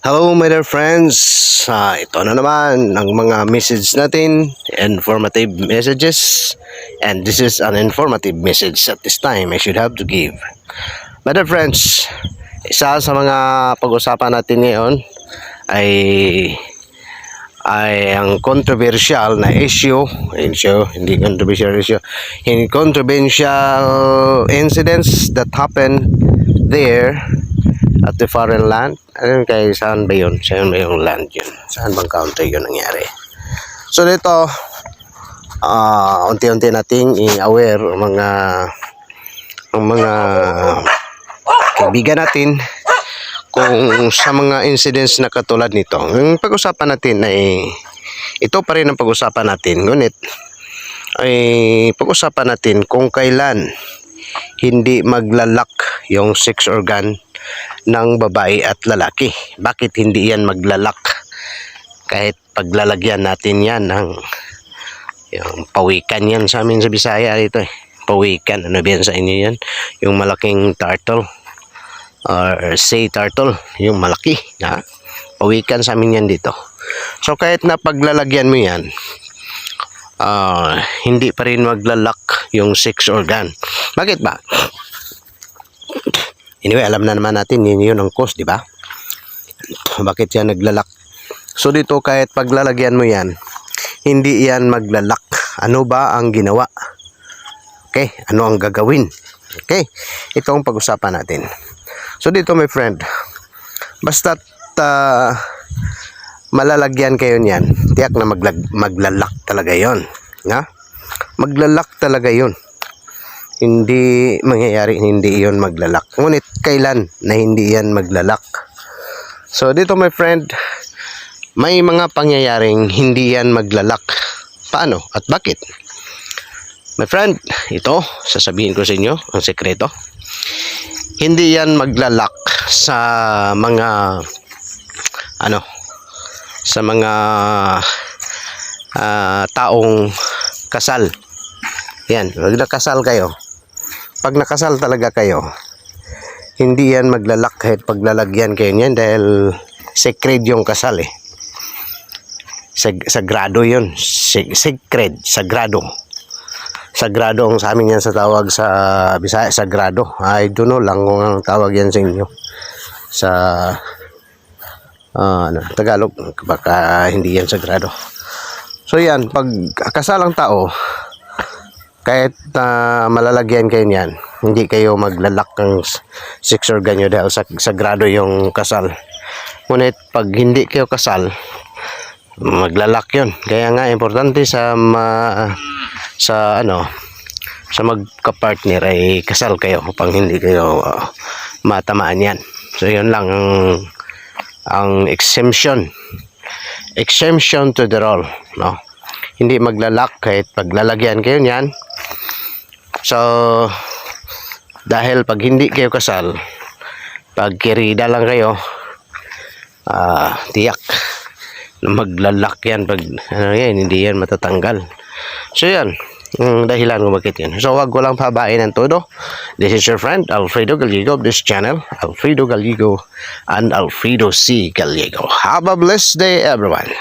Hello my dear friends, ito na naman ang mga message natin, informative messages, and this is an informative message at this time I should have to give. My dear friends, isa sa mga pag-usapan natin ngayon ay ang controversial na issue, hindi controversial issue, controversial incidents that happened there at the foreign land. Ayun, kay saan ba yun? Saan ba yung land yun? Saan bang country yun nangyari? So dito, unti-unti nating i-aware ang mga kaibigan natin kung sa mga incidents na katulad nito. Yung pag-usapan natin ay ito pa rin ang pag-usapan natin. Ngunit ay pag-usapan natin kung kailan hindi maglalak yung sex organ ng babae at lalaki. Bakit hindi yan maglalak? Kahit paglalagyan natin yan ng yung pawikan yan sa amin sa Bisaya dito eh. Pawikan, ano ba yan sa inyo yan? Yung malaking turtle or sea turtle, yung malaki na pawikan sa amin yan dito. So kahit na paglalagyan mo yan, hindi pa rin maglalak yung sex organ. Bakit ba? Anyway, alam na naman natin yun ang cause, di ba? Bakit yan naglalak? So dito kahit paglalagyan mo yan, hindi yan maglalak. Ano ba ang ginawa? Okay, ano ang gagawin? Okay, ito ang pag-usapan natin. So dito my friend, basta't malalagyan kayo niyan, tiyak na maglalak talaga yon, ha? Maglalak talaga yon. Hindi mangyayari hindi iyon maglalak. Ngunit kailan na hindi yan maglalak? So dito my friend, may mga pangyayaring hindi yan maglalak. Paano at bakit? My friend, ito sasabihin ko sa inyo ang sekreto. Hindi yan maglalak sa mga sa mga taong kasal. Yan, pag nakasal kayo, pag nakasal talaga kayo, hindi yan maglalak kahit paglalagyan kayo niyan dahil sacred yung kasal eh. Sagrado yun. Sacred, sagrado. Sagrado ang sa amin yan sa tawag sa Bisaya, sagrado. I don't know lang kung ang tawag yan sa inyo. Sa Tagalog, baka hindi yan sagrado. So yan, pag kasal ang tao, kahit malalagyan kayo niyan, hindi kayo maglalak ng sex organ nyo dahil sagrado yung kasal. Ngunit pag hindi kayo kasal, maglalak yun. Kaya nga importante sa magka-partner ay kasal kayo upang hindi kayo matamaan yan. So yun lang ang exemption to the rule, no? Hindi maglalak kahit paglalagyan kayo niyan. So dahil pag hindi kayo kasal, pag kirida lang kayo, tiyak na maglalak yan pag hindi yan matatanggal. So yan ang dahilan kung bakit yan. So wag ko lang pabain ng todo. This is your friend Alfredo Gallego of this channel, Alfredo Gallego and Alfredo C. Gallego. Have a blessed day everyone.